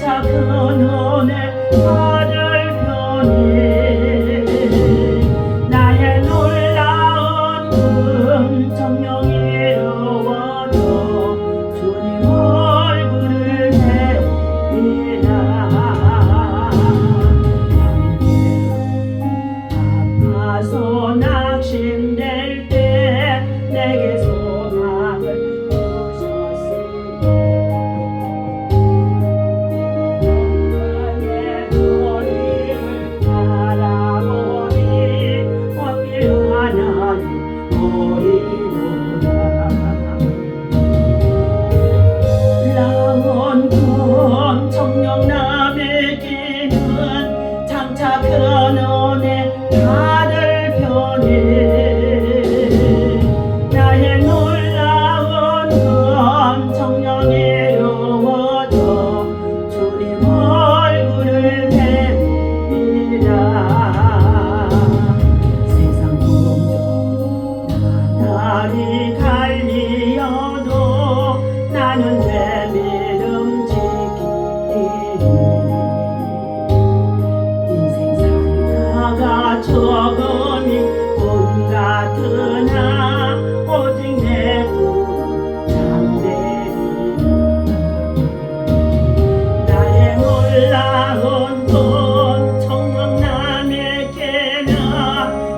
장차 근원의 하늘편에 나의 놀라운 금정령이 이루어져 주님 얼굴을 뵙리라. 아파서 낙심될 때 내게 소망을 주셨으니 영광의 머리를 바라보니 어필 하나님 보이노라. 라온 금 청령남에게는 장차 근원의 하늘편에 나의 놀라운 금 청령이 이루어져 주님 얼굴을 뵙리라. 세상 구름 나날이 갈리어도 나는 내 믿음 지키리. 인생 살다가 적음이 돈 같으나 오직 내 구름 잠대리. 나의 놀라운 돈 청명남에게는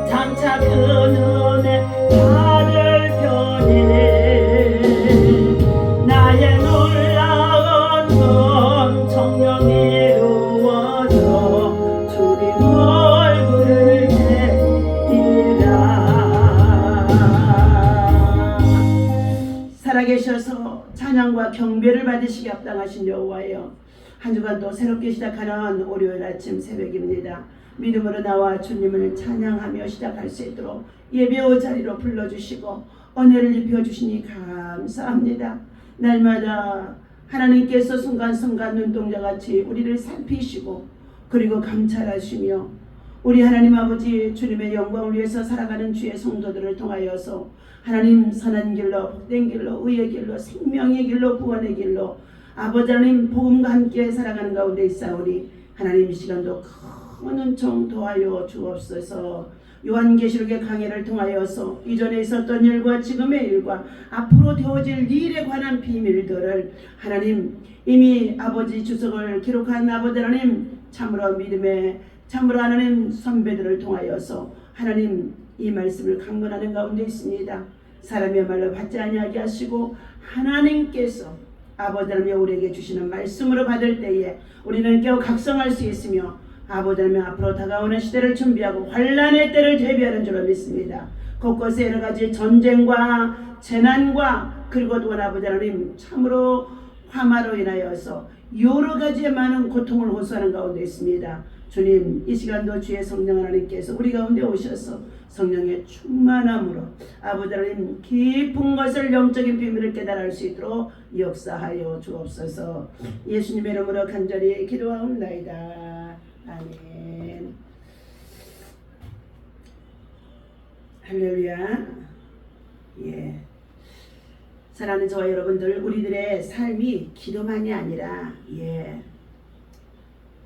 장차 근원의 하늘편에 나의 놀라운 금 청령이 이루어져 주님 얼굴을 뵙리라. 살아계셔서 찬양과 경배를 받으시기 합당하신 여호와여, 한 주간 또 새롭게 시작하는 월요일 아침 새벽입니다. 믿음으로 나와 주님을 찬양하며 시작할 수 있도록 예배의 자리로 불러주시고 은혜를 입혀주시니 감사합니다. 날마다 하나님께서 순간순간 눈동자같이 우리를 살피시고 그리고 감찰하시며 우리 하나님 아버지 주님의 영광을 위해서 살아가는 주의 성도들을 통하여서 하나님 선한 길로 복된 길로 의의 길로 생명의 길로 구원의 길로 아버지 하나님 복음과 함께 살아가는 가운데 있사오니 하나님 이 시간도 큰 은총 도와여 주옵소서. 요한계시록의 강해를 통하여서 이전에 있었던 일과 지금의 일과 앞으로 되어질 일에 관한 비밀들을 하나님 이미 아버지 주석을 기록한 아버지 하나님 참으로 믿음의 참으로 하나님 선배들을 통하여서 하나님 이 말씀을 강론하는 가운데 있습니다. 사람의 말로 받지 아니하게 하시고 하나님께서 아버지 하나님 우리에게 주시는 말씀으로 받을 때에 우리는 깨어 각성할 수 있으며 아버지 하나님 앞으로 다가오는 시대를 준비하고 환난의 때를 대비하는 줄로 믿습니다. 곳곳에 여러 가지 전쟁과 재난과 그리고 또한 아버지 하나님 참으로 화마로 인하여서 여러 가지의 많은 고통을 호소하는 가운데 있습니다. 주님 이 시간도 주의 성령 하나님께서 우리 가운데 오셔서 성령의 충만함으로 아버지 하나님 깊은 것을 영적인 비밀을 깨달을 수 있도록 역사하여 주옵소서. 예수님의 이름으로 간절히 기도하옵나이다. 아멘. 할렐루야. 예. 사랑하는 저와 여러분들, 우리들의 삶이 기도만이 아니라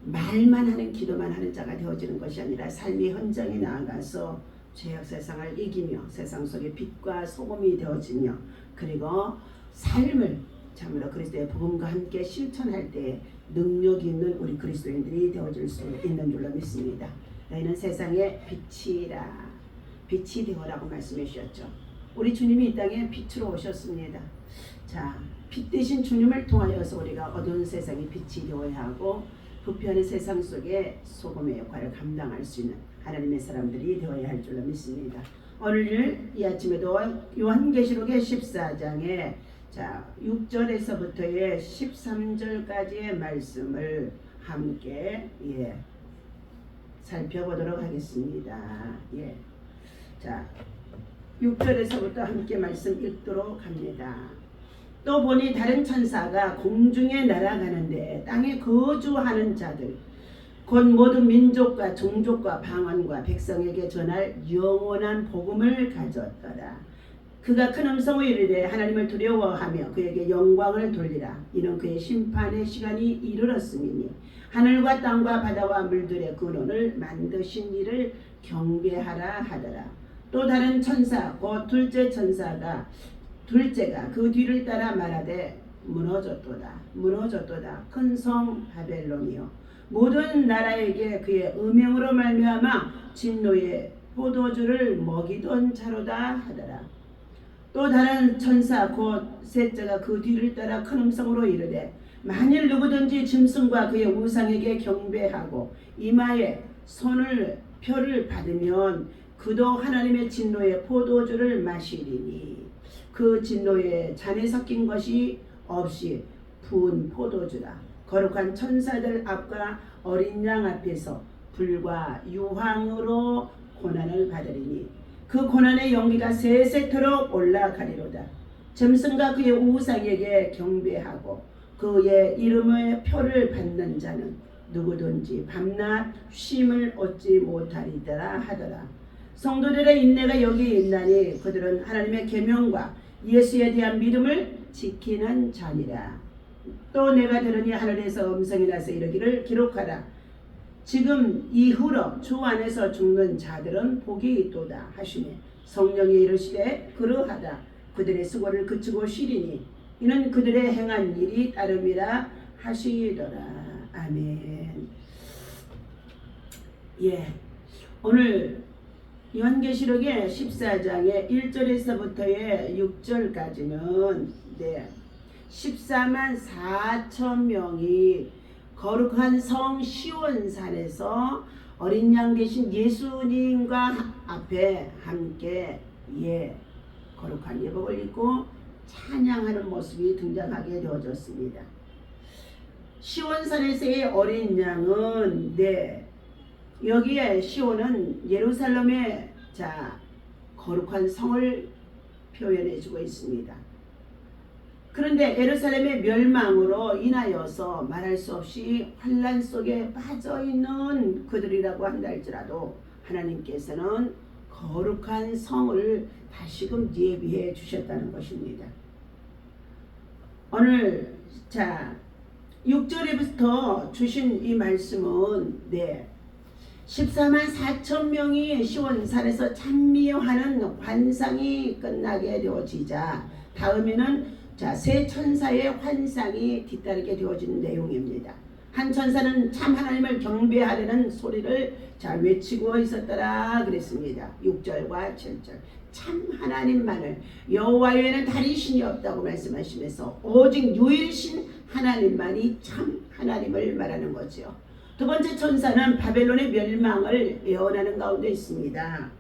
말만 하는 기도만 하는 자가 되어지는 것이 아니라 삶의 현장에 나아가서 죄악 세상을 이기며 세상 속의 빛과 소금이 되어지며 그리고 삶을 참으로 그리스도의 복음과 함께 실천할 때 능력이 있는 우리 그리스도인들이 되어질 수 있는 줄로 믿습니다. 너희는 세상의 빛이라. 빛이 되어라고 말씀해 주셨죠. 우리 주님이 이 땅에 빛으로 오셨습니다. 자, 빛 대신 주님을 통하여서 우리가 어두운 세상의 빛이 되어야 하고 부패하는 세상 속에 소금의 역할을 감당할 수 있는 하나님의 사람들이 되어야 할 줄로 믿습니다. 오늘 이 아침에도 요한계시록의 14장에 자 6절에서부터의 13절까지의 말씀을 함께 살펴보도록 하겠습니다. 자 6절에서부터 함께 말씀 읽도록 합니다. 또 보니 다른 천사가 공중에 날아가는데 땅에 거주하는 자들 곧 모든 민족과 종족과 방언과 백성에게 전할 영원한 복음을 가졌더라. 그가 큰 음성으로 이르되 하나님을 두려워하며 그에게 영광을 돌리라. 이는 그의 심판의 시간이 이르렀음이니 하늘과 땅과 바다와 물들의 근원을 만드신 이를 경배하라 하더라. 또 다른 천사 곧 둘째가 그 뒤를 따라 말하되 무너졌도다 큰 성 바벨론이요 모든 나라에게 그의 음행으로 말미암아 진노의 포도주를 먹이던 자로다 하더라. 또 다른 천사 곧 셋째가 그 뒤를 따라 큰 음성으로 이르되 만일 누구든지 짐승과 그의 우상에게 경배하고 이마에 표를 받으면 그도 하나님의 진노의 포도주를 마시리니 그 진노에 잔에 섞인 것이 없이 부은 포도주라. 거룩한 천사들 앞과 어린 양 앞에서 불과 유황으로 고난을 받으리니 그 고난의 연기가 세세토록 올라가리로다. 짐승과 그의 우상에게 경배하고 그의 이름의 표를 받는 자는 누구든지 밤낮 쉼을 얻지 못하리더라 하더라. 성도들의 인내가 여기 있나니 그들은 하나님의 계명과 예수에 대한 믿음을 지키는 자니라. 또 내가 들으니 하늘에서 음성이 나서 이르기를 기록하라. 지금 이후로 주 안에서 죽는 자들은 복이 있도다 하시니 성령이 이르시되 그러하다. 그들의 수고를 그치고 쉬리니 이는 그들의 행한 일이 따름이라 하시더라. 아멘. 오늘 요한계시록의 14장의 1절에서부터의 6절까지는 14만 4천 명이 거룩한 성 시온산에서 어린 양 되신 예수님과 앞에 함께 거룩한 예복을 입고 찬양하는 모습이 등장하게 되어졌습니다. 시온산에서의 어린 양은 여기에 시온은 예루살렘의 거룩한 성을 표현해주고 있습니다. 그런데 예루살렘의 멸망으로 인하여서 말할 수 없이 환난 속에 빠져있는 그들이라고 한다 할지라도 하나님께서는 거룩한 성을 다시금 예비해 주셨다는 것입니다. 오늘 6절에부터 주신 이 말씀은 14만 4천 명이 시온산에서 찬미하는 환상이 끝나게 되어지자 다음에는 세 천사의 환상이 뒤따르게 되어지는 내용입니다. 한 천사는 참 하나님을 경배하려는 소리를 외치고 있었더라 그랬습니다. 6절과 7절 참 하나님만을 여호와 외에는 다른 신이 없다고 말씀하시면서 오직 유일신 하나님만이 참 하나님을 말하는 거죠. 두 번째 천사는 바벨론의 멸망을 예언하는 가운데 있습니다.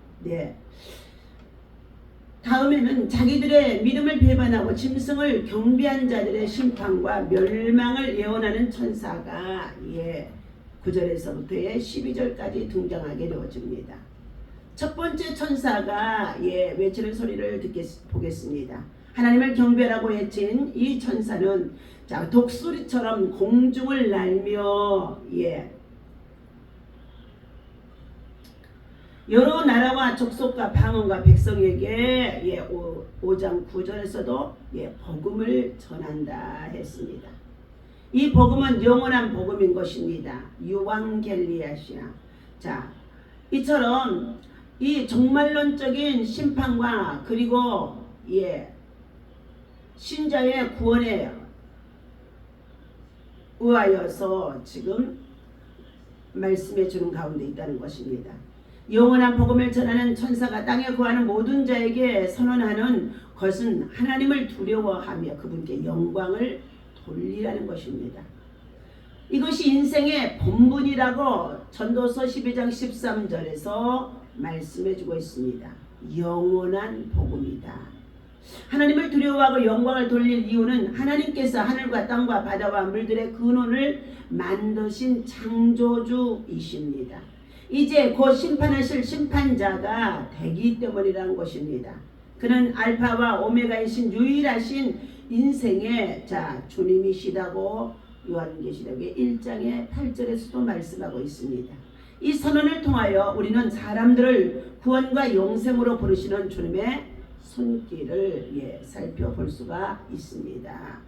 다음에는 자기들의 믿음을 배반하고 짐승을 경배한 자들의 심판과 멸망을 예언하는 천사가 9절에서부터의 12절까지 등장하게 되어집니다. 첫 번째 천사가 외치는 소리를 보겠습니다. 하나님을 경배라고 외친 이 천사는 독수리처럼 공중을 날며 여러 나라와 족속과 방언과 백성에게 5장 9절에서도 복음을 전한다 했습니다. 이 복음은 영원한 복음인 것입니다. 유방겔리아시아. 이처럼 이 종말론적인 심판과 그리고 신자의 구원에 의하여서 지금 말씀해 주는 가운데 있다는 것입니다. 영원한 복음을 전하는 천사가 땅에 거하는 모든 자에게 선언하는 것은 하나님을 두려워하며 그분께 영광을 돌리라는 것입니다. 이것이 인생의 본분이라고 전도서 12장 13절에서 말씀해 주고 있습니다. 영원한 복음이다. 하나님을 두려워하고 영광을 돌릴 이유는 하나님께서 하늘과 땅과 바다와 물들의 근원을 만드신 창조주이십니다. 이제 곧 심판하실 심판자가 되기 때문이라는 것입니다. 그는 알파와 오메가이신 유일하신 인생의 주님이시다고 요한계시록의 1장의 8절에서도 말씀하고 있습니다. 이 선언을 통하여 우리는 사람들을 구원과 영생으로 부르시는 주님의 손길을 살펴볼 수가 있습니다.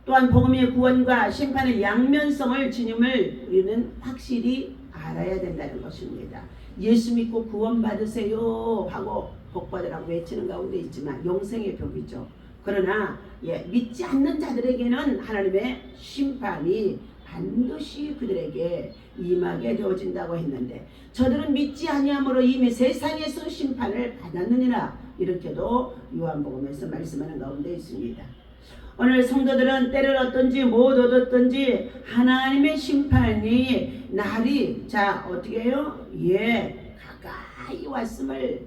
또한 복음의 구원과 심판의 양면성을 주님을 우리는 확실히 알아야 된다는 것입니다. 예수 믿고 구원받으세요 하고 복받으라고 외치는 가운데 있지만 영생의 벽이죠. 그러나 믿지 않는 자들에게는 하나님의 심판이 반드시 그들에게 임하게 되어진다고 했는데 저들은 믿지 아니함으로 이미 세상에서 심판을 받았느니라 이렇게도 요한복음에서 말씀하는 가운데 있습니다. 오늘 성도들은 때를 얻든지 못 얻었든지 하나님의 심판이 날이 어떻게 해요? 가까이 왔음을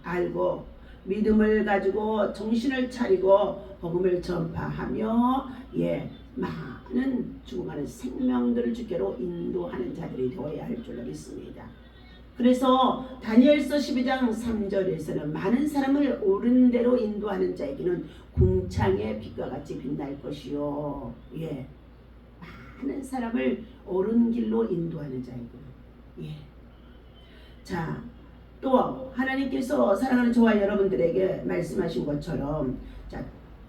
알고 믿음을 가지고 정신을 차리고 복음을 전파하며 많은 죽어가는 생명들을 주께로 인도하는 자들이 되어야 할 줄로 믿습니다. 그래서 다니엘서 12장 3절에서는 많은 사람을 옳은 대로 인도하는 자에게는 궁창의 빛과 같이 빛날 것이요. 많은 사람을 옳은 길로 인도하는 자에게는. 자, 또 하나님께서 사랑하는 저와 여러분들에게 말씀하신 것처럼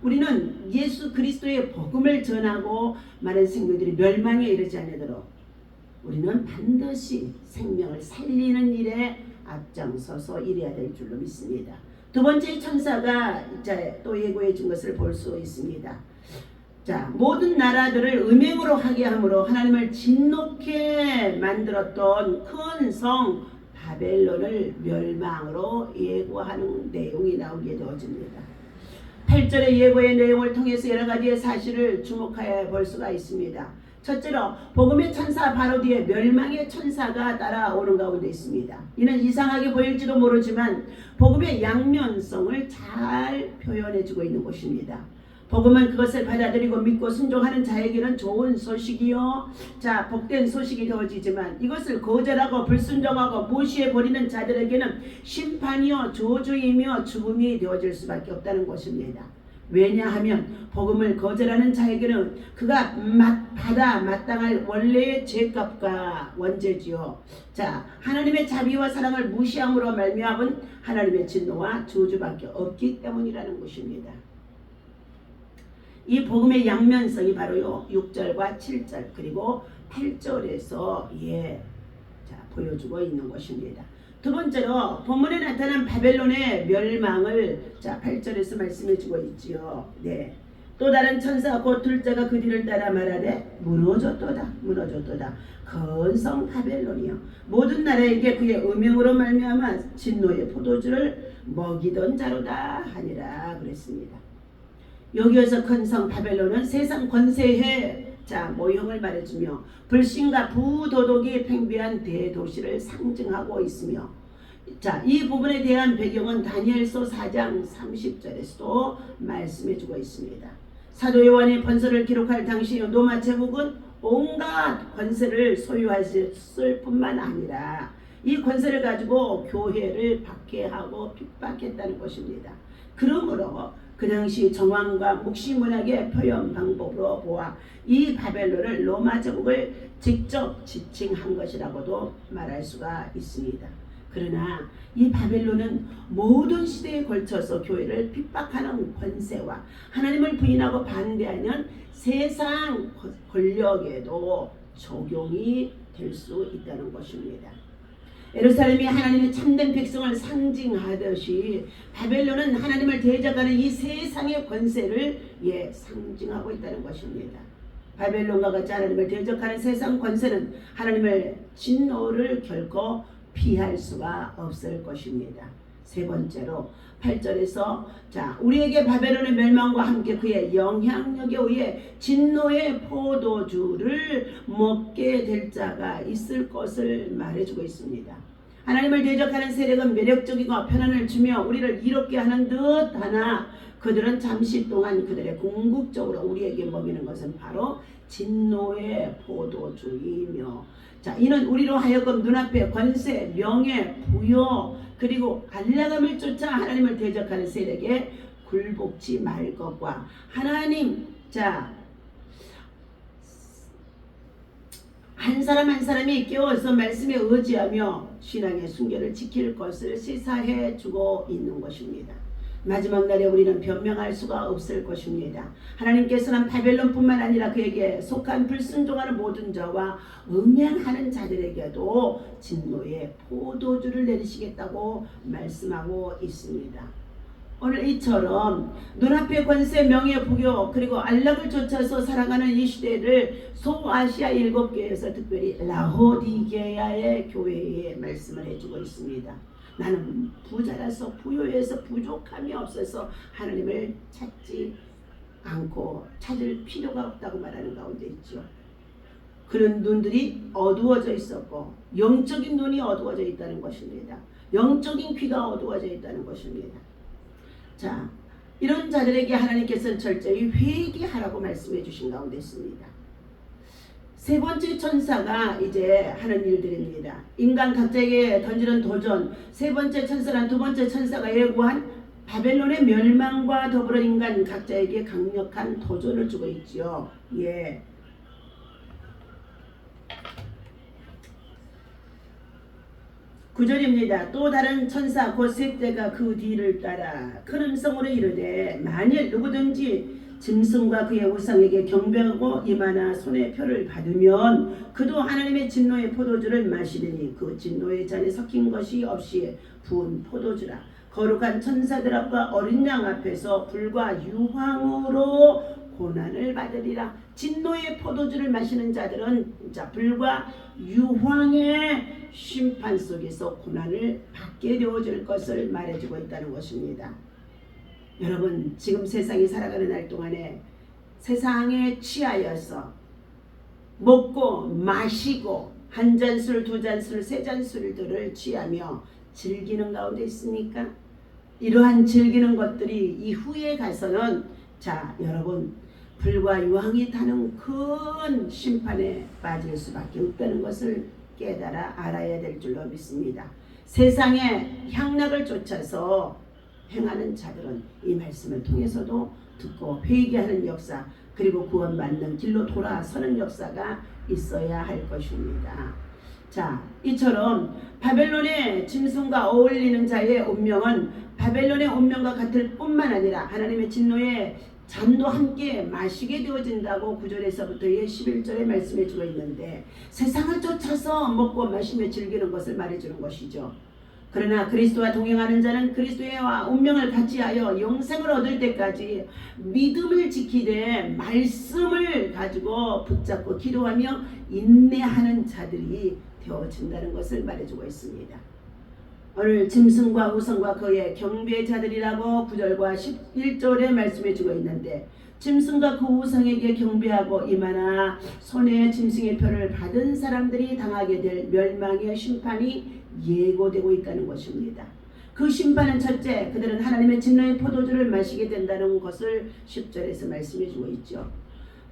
우리는 예수 그리스도의 복음을 전하고 많은 생명들이 멸망에 이르지 않도록 우리는 반드시 생명을 살리는 일에 앞장서서 일해야 될 줄로 믿습니다. 두 번째 천사가 또 예고해 준 것을 볼 수 있습니다. 모든 나라들을 음행으로 하게 함으로 하나님을 진노케 만들었던 큰 성 바벨론을 멸망으로 예고하는 내용이 나오게 되어집니다. 8절의 예고의 내용을 통해서 여러 가지의 사실을 주목하여 볼 수가 있습니다. 첫째로 복음의 천사 바로 뒤에 멸망의 천사가 따라오는 가운데 있습니다. 이는 이상하게 보일지도 모르지만 복음의 양면성을 잘 표현해주고 있는 것입니다. 복음은 그것을 받아들이고 믿고 순종하는 자에게는 좋은 소식이요. 복된 소식이 되어지지만 이것을 거절하고 불순종하고 무시해버리는 자들에게는 심판이요 저주이며 죽음이 되어질 수밖에 없다는 것입니다. 왜냐하면 복음을 거절하는 자에게는 그가 받아 마땅할 원래의 죄값과 원죄지요. 하나님의 자비와 사랑을 무시함으로 말미암은 하나님의 진노와 저주밖에 없기 때문이라는 것입니다. 이 복음의 양면성이 바로요 6절과 7절 그리고 8절에서 보여주고 있는 것입니다. 두 번째로 본문에 나타난 바벨론의 멸망을 8절에서 말씀해주고 있지요. 또 다른 천사 곧 둘째가 그 뒤를 따라 말하되 무너졌도다 무너졌도다 큰 성 바벨론이여 모든 나라에게 그의 음행으로 말미암아 진노의 포도주를 먹이던 자로다 하니라 그랬습니다. 여기에서 큰 성 바벨론은 세상 권세의 모형을 말해주며 불신과 부도덕이 팽배한 대도시를 상징하고 있으며 이 부분에 대한 배경은 다니엘서 4장 30절에서도 말씀해주고 있습니다. 사도 요한이 번서를 기록할 당시 로마 제국은 온갖 권세를 소유했을 뿐만 아니라 이 권세를 가지고 교회를 박해하고 핍박했다는 것입니다. 그러므로 그 당시 정황과 묵시문학의 표현 방법으로 보아 이 바벨론을 로마 제국을 직접 지칭한 것이라고도 말할 수가 있습니다. 그러나 이 바벨론은 모든 시대에 걸쳐서 교회를 핍박하는 권세와 하나님을 부인하고 반대하는 세상 권력에도 적용이 될 수 있다는 것입니다. 예루살렘이 하나님의 참된 백성을 상징하듯이 바벨론은 하나님을 대적하는 이 세상의 권세를 상징하고 있다는 것입니다. 바벨론과 같이 하나님을 대적하는 세상 권세는 하나님의 진노를 결코 피할 수가 없을 것입니다. 세 번째로 8절에서 우리에게 바벨론의 멸망과 함께 그의 영향력에 의해 진노의 포도주를 먹게 될 자가 있을 것을 말해주고 있습니다. 하나님을 대적하는 세력은 매력적이고 편안을 주며 우리를 이롭게 하는 듯 하나 그들은 잠시 동안 그들의 궁극적으로 우리에게 먹이는 것은 바로 진노의 포도주이며 이는 우리로 하여금 눈앞에 권세, 명예, 부여 그리고 안락함을 쫓아 하나님을 대적하는 세력에 굴복지 말 것과 하나님 한 사람 한 사람이 깨워서 말씀에 의지하며 신앙의 순결을 지킬 것을 시사해 주고 있는 것입니다. 마지막 날에 우리는 변명할 수가 없을 것입니다. 하나님께서는 바벨론뿐만 아니라 그에게 속한 불순종하는 모든 자와 응행하는 자들에게도 진노의 포도주를 내리시겠다고 말씀하고 있습니다. 오늘 이처럼 눈앞의 권세, 명예, 부교 그리고 안락을 쫓아서 살아가는 이 시대를 소아시아 7교회에서 특별히 라오디게아의 교회에 말씀을 해주고 있습니다. 나는 부자라서 부요해서 부족함이 없어서 하나님을 찾지 않고 찾을 필요가 없다고 말하는 가운데 있죠. 그런 눈들이 어두워져 있었고 영적인 눈이 어두워져 있다는 것입니다. 영적인 귀가 어두워져 있다는 것입니다. 자, 이런 자들에게 하나님께서는 철저히 회개하라고 말씀해 주신 가운데 있습니다. 세 번째 천사가 이제 하는 일들입니다. 인간 각자에게 던지는 도전, 세 번째 천사란 두 번째 천사가 예고한 바벨론의 멸망과 더불어 인간 각자에게 강력한 도전을 주고 있지요. 예. 9절입니다. 또 다른 천사 곧 셋째가 그 뒤를 따라 큰 음성으로 이르되 만일 누구든지 짐승과 그의 우상에게 경배하고 이마나 손에 표를 받으면 그도 하나님의 진노의 포도주를 마시리니 그 진노의 잔에 섞인 것이 없이 부은 포도주라. 거룩한 천사들 앞과 어린 양 앞에서 불과 유황으로 고난을 받으리라. 진노의 포도주를 마시는 자들은 자 불과 유황의 심판 속에서 고난을 받게 되어질 것을 말해주고 있다는 것입니다. 여러분, 지금 세상이 살아가는 날 동안에 세상에 취하여서 먹고 마시고 한 잔술, 두 잔술, 세 잔술들을 취하며 즐기는 가운데 있습니까? 이러한 즐기는 것들이 이후에 가서는 자 여러분 불과 유황이 타는 큰 심판에 빠질 수밖에 없다는 것을 깨달아 알아야 될 줄로 믿습니다. 세상의 향락을 쫓아서 행하는 자들은 이 말씀을 통해서도 듣고 회개하는 역사 그리고 구원받는 길로 돌아서는 역사가 있어야 할 것입니다. 자, 이처럼 바벨론의 짐승과 어울리는 자의 운명은 바벨론의 운명과 같을 뿐만 아니라 하나님의 진노의 잔도 함께 마시게 되어진다고 9절에서부터 11절에 말씀해 주고 있는데 세상을 쫓아서 먹고 마시며 즐기는 것을 말해주는 것이죠. 그러나 그리스도와 동행하는 자는 그리스도와 운명을 같이하여 영생을 얻을 때까지 믿음을 지키되 말씀을 가지고 붙잡고 기도하며 인내하는 자들이 되어진다는 것을 말해주고 있습니다. 오늘 짐승과 우상과 그의 경배자들이라고 9절과 11절에 말씀해주고 있는데 짐승과 그 우상에게 경배하고 이마나 손에 짐승의 표를 받은 사람들이 당하게 될 멸망의 심판이 예고되고 있다는 것입니다. 그 심판은 첫째, 그들은 하나님의 진노의 포도주를 마시게 된다는 것을 10절에서 말씀해주고 있죠.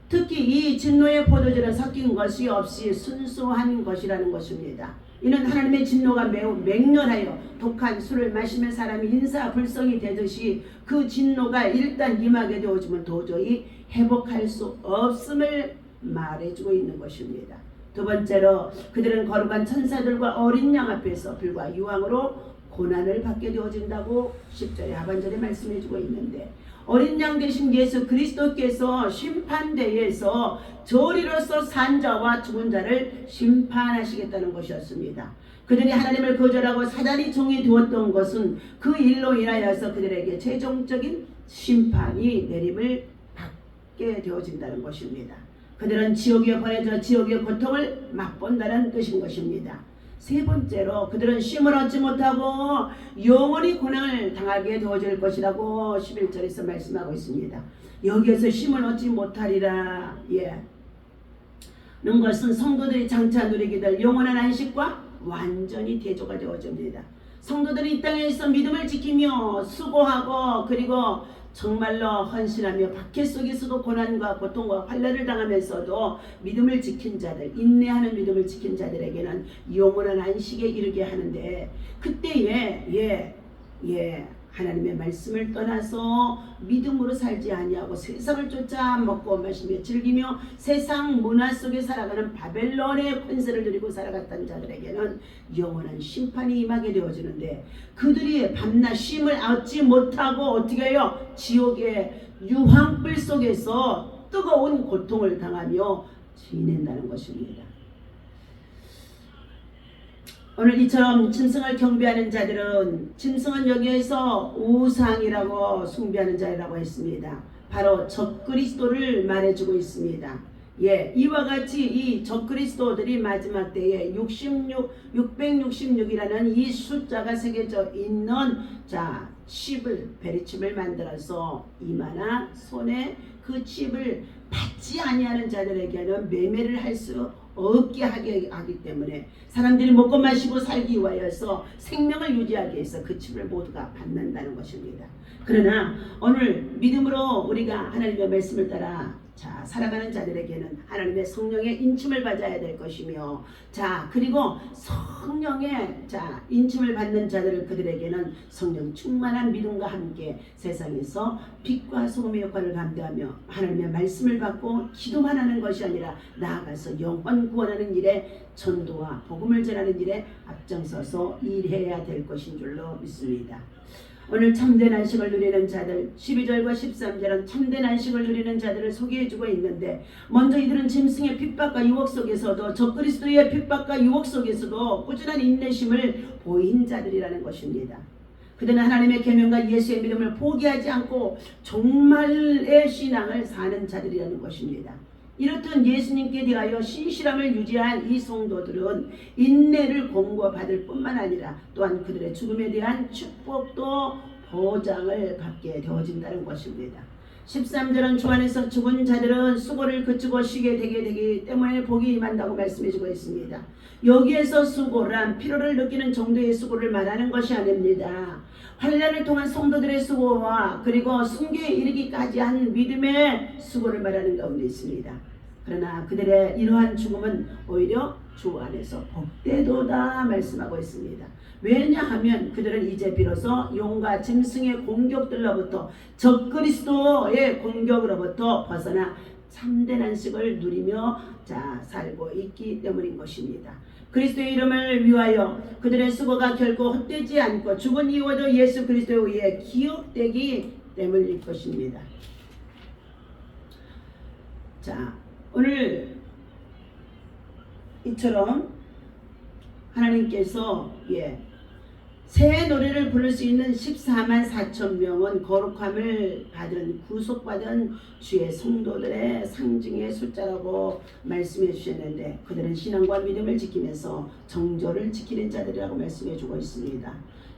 특히 이 진노의 포도주는 섞인 것이 없이 순수한 것이라는 것입니다. 이는 하나님의 진노가 매우 맹렬하여 독한 술을 마시면 사람이 인사불성이 되듯이 그 진노가 일단 임하게 되어지면 도저히 회복할 수 없음을 말해주고 있는 것입니다. 두 번째로 그들은 거룩한 천사들과 어린 양 앞에서 불과 유황으로 고난을 받게 되어진다고 10절의 하반절에 말씀해주고 있는데 어린 양 되신 예수 그리스도께서 심판대에서 저리로서 산 자와 죽은 자를 심판하시겠다는 것이었습니다. 그들이 하나님을 거절하고 사단이 종이 되었던 것은 그 일로 인하여서 그들에게 최종적인 심판이 내림을 받게 되어진다는 것입니다. 그들은 지옥에 보내져 지옥의 고통을 맛본다는 뜻인 것입니다. 세 번째로 그들은 쉼을 얻지 못하고 영원히 고난을 당하게 되어질 것이라고 11절에서 말씀하고 있습니다. 여기에서 쉼을 얻지 못하리라 는 것은 성도들이 장차 누리게 될 영원한 안식과 완전히 대조가 되어집니다. 성도들이 이 땅에서 믿음을 지키며 수고하고 그리고 정말로 헌신하며 박해 속에서도 고난과 고통과 환난을 당하면서도 믿음을 지킨 자들, 인내하는 믿음을 지킨 자들에게는 영원한 안식에 이르게 하는데 그때에 하나님의 말씀을 떠나서 믿음으로 살지 아니하고 세상을 쫓아 먹고 마시며 즐기며 세상 문화 속에 살아가는 바벨론의 권세를 누리고 살아갔던 자들에게는 영원한 심판이 임하게 되어지는데, 그들이 밤낮 쉼을 얻지 못하고 어떻게 해요? 지옥의 유황불 속에서 뜨거운 고통을 당하며 지낸다는 것입니다. 오늘 이처럼 짐승을 경배하는 자들은, 짐승은 여기에서 우상이라고 숭배하는 자라고 했습니다. 바로 적그리스도를 말해주고 있습니다. 예, 이와 같이 이 적그리스도들이 마지막 때에 666이라는 이 숫자가 새겨져 있는 베리칩을 만들어서 이마나 손에 그 칩을 받지 아니하는 자들에게는 매매를 할 수 없게 하기 때문에 사람들이 먹고 마시고 살기 위하여서 생명을 유지하기 위해서 그 칩을 모두가 받는다는 것입니다. 그러나 오늘 믿음으로 우리가 하나님의 말씀을 따라 살아가는 자들에게는 하나님의 성령의 인침을 받아야 될 것이며, 그리고 성령의 인침을 받는 자들, 그들에게는 성령 충만한 믿음과 함께 세상에서 빛과 소금의 역할을 감당하며 하나님의 말씀을 받고 기도만 하는 것이 아니라 나아가서 영혼 구원하는 일에, 전도와 복음을 전하는 일에 앞장서서 일해야 될 것인 줄로 믿습니다. 오늘 참된 안식을 누리는 자들, 12절과 13절은 참된 안식을 누리는 자들을 소개해주고 있는데, 먼저 이들은 짐승의 핍박과 유혹 속에서도, 적그리스도의 핍박과 유혹 속에서도 꾸준한 인내심을 보인 자들이라는 것입니다. 그들은 하나님의 계명과 예수의 믿음을 포기하지 않고 종말의 신앙을 사는 자들이라는 것입니다. 이렇듯 예수님께 대하여 신실함을 유지한 이 성도들은 인내를 공고받을 뿐만 아니라 또한 그들의 죽음에 대한 축복도 보장을 받게 되어진다는 것입니다. 13절은 주 안에서 죽은 자들은 수고를 그치고 쉬게 되기 때문에 복이 임한다고 말씀해주고 있습니다. 여기에서 수고란 피로를 느끼는 정도의 수고를 말하는 것이 아닙니다. 환난을 통한 성도들의 수고와 그리고 순교에 이르기까지 한 믿음의 수고를 말하는 가운데 있습니다. 그러나 그들의 이러한 죽음은 오히려 주 안에서 복되도다 말씀하고 있습니다. 왜냐하면 그들은 이제 비로소 용과 짐승의 공격들로부터, 적그리스도의 공격으로부터 벗어나 참된 안식을 누리며 살고 있기 때문인 것입니다. 그리스도의 이름을 위하여 그들의 수고가 결코 헛되지 않고 죽은 이후에도 예수 그리스도에 의해 기억되기 때문일 것입니다. 오늘 이처럼 하나님께서 새 노래를 부를 수 있는 14만 4천 명은 거룩함을 받은, 구속받은 주의 성도들의 상징의 숫자라고 말씀해 주셨는데, 그들은 신앙과 믿음을 지키면서 정절을 지키는 자들이라고 말씀해 주고 있습니다.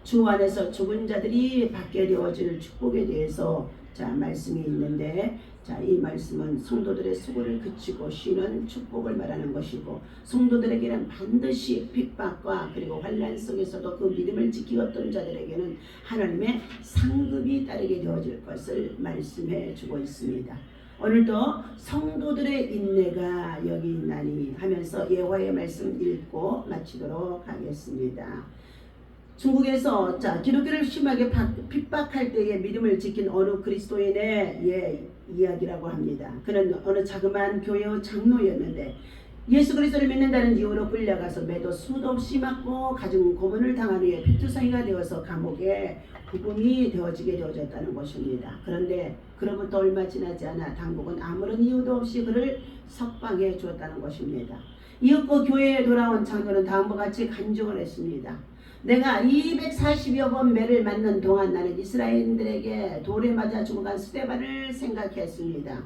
주 안에서 죽은 자들이 받게 되어질 축복에 대해서 말씀이 있는데, 이 말씀은 성도들의 수고를 그치고 쉬는 축복을 말하는 것이고, 성도들에게는 반드시 핍박과 그리고 환난 속에서도 그 믿음을 지키었던 자들에게는 하나님의 상급이 따르게 되어질 것을 말씀해 주고 있습니다. 오늘도 성도들의 인내가 여기 있나니 하면서 여호와의 말씀 읽고 마치도록 하겠습니다. 중국에서 기독교를 심하게 핍박할 때에 믿음을 지킨 어느 그리스도인의 이야기라고 합니다. 그는 어느 자그마한 교회의 장로였는데 예수 그리스도를 믿는다는 이유로 끌려가서 매도 수도 없이 맞고 가중 고문을 당한 후에 피투성이가 되어서 감옥에 구금이 되어지게 되어졌다는 것입니다. 그런데 그로부터 얼마 지나지 않아 당국은 아무런 이유도 없이 그를 석방해 주었다는 것입니다. 이윽고 교회에 돌아온 장로는 다음과 같이 간증을 했습니다. 내가 240여 번 매를 맞는 동안 나는 이스라엘인들에게 돌에 맞아 죽어간 스데반을 생각했습니다.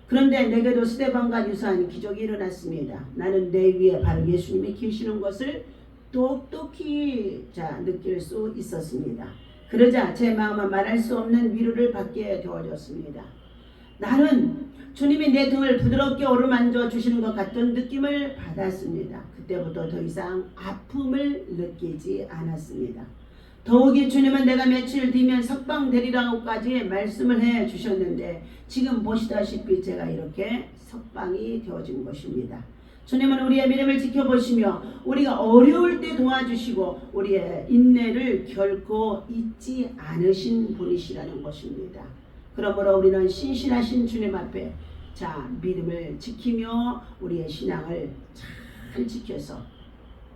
그런데 내게도 스데반과 유사한 기적이 일어났습니다. 나는 내 위에 바로 예수님이 계시는 것을 똑똑히 느낄 수 있었습니다. 그러자 제 마음은 말할 수 없는 위로를 받게 되어졌습니다. 나는 주님이 내 등을 부드럽게 어루만져 주시는 것 같은 느낌을 받았습니다. 그때부터 더 이상 아픔을 느끼지 않았습니다. 더욱이 주님은 내가 며칠 뒤면 석방되리라고까지 말씀을 해 주셨는데 지금 보시다시피 제가 이렇게 석방이 되어진 것입니다. 주님은 우리의 믿음을 지켜보시며 우리가 어려울 때 도와주시고 우리의 인내를 결코 잊지 않으신 분이시라는 것입니다. 그러므로 우리는 신실하신 주님 앞에 믿음을 지키며 우리의 신앙을 잘 지켜서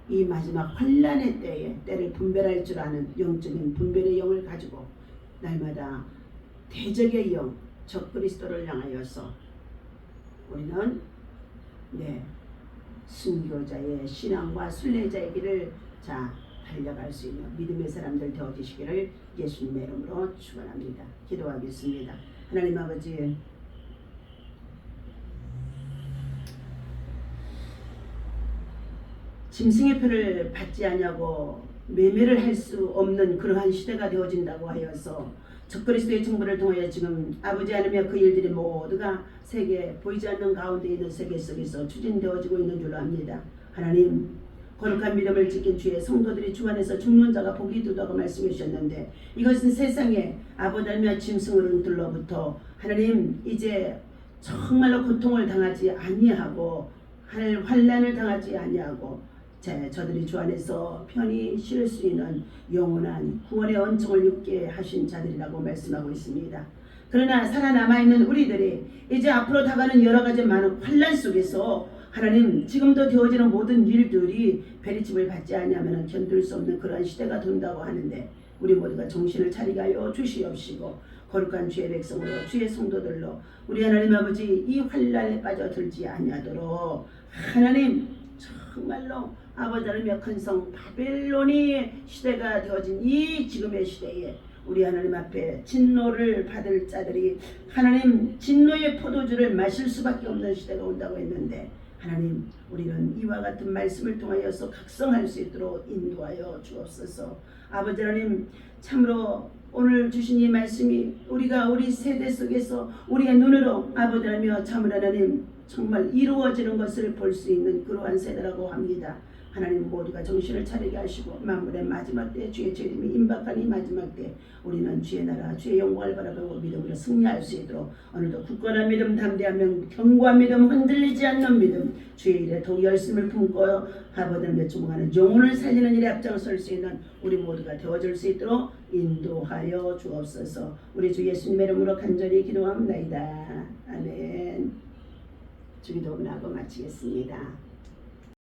이 마지막 환난의 때를 분별할 줄 아는 영적인 분별의 영을 가지고 날마다 대적의 영, 적그리스도를 향하여서 우리는 순교자의 신앙과 순례자의 길을 달려갈 수 있는 믿음의 사람들 되어주시기를 예수님의 이름으로 축원합니다. 기도하겠습니다. 하나님 아버지, 짐승의 표를 받지 않냐고 매매를 할 수 없는 그러한 시대가 되어진다고 하여서 적그리스도의 정부를 통하여 지금 아버지 하나님의 그 일들이 모두가 세계 보이지 않는 가운데 있는 세계 속에서 추진되어지고 있는 줄로 압니다. 하나님, 거룩한 믿음을 지킨 주의 성도들이 주 안에서 죽는 자가 복이 두다고 말씀해 주셨는데 이것은 세상에 아버지 하나님의 짐승들로부터 하나님 이제 정말로 고통을 당하지 아니하고 환난을 당하지 아니하고 저들이 주 안에서 편히 쉴 수 있는 영원한 구원의恩寵을 입게 하신 자들이라고 말씀하고 있습니다. 그러나 살아남아있는 우리들이 이제 앞으로 다가는 여러가지 많은 환난 속에서 하나님 지금도 되어지는 모든 일들이 베리집을 받지 않으면 견딜 수 없는 그러한 시대가 돈다고 하는데 우리 모두가 정신을 차리게 하여 주시옵시고 거룩한 주의 백성으로 주의 성도들로 우리 하나님 아버지 이 환난에 빠져들지 아니하도록 하나님 정말로 아버지 하나님의 큰 성 바벨론이 시대가 되어진 이 지금의 시대에 우리 하나님 앞에 진노를 받을 자들이 하나님 진노의 포도주를 마실 수밖에 없는 시대가 온다고 했는데 하나님 우리는 이와 같은 말씀을 통하여서 각성할 수 있도록 인도하여 주옵소서. 아버지 하나님 참으로 오늘 주신 이 말씀이 우리가 우리 세대 속에서 우리의 눈으로 아버지 하나님 참으로 하나님 정말 이루어지는 것을 볼 수 있는 그러한 세대라고 합니다. 하나님 모두가 정신을 차리게 하시고 만물의 마지막 때 주의 재림이 임박한 이 마지막 때 우리는 주의 나라 주의 영광을 바라보고 믿음으로 승리할 수 있도록 오늘도 굳건한 믿음 담대하며 견고한 믿음 흔들리지 않는 믿음 주의 일에 더욱 열심을 품고 아버지를 주목하는 영혼을 살리는 일에 앞장설 수 있는 우리 모두가 되어줄 수 있도록 인도하여 주옵소서. 우리 주 예수님의 이름으로 간절히 기도합니다. 아멘. 주기도문하고 마치겠습니다.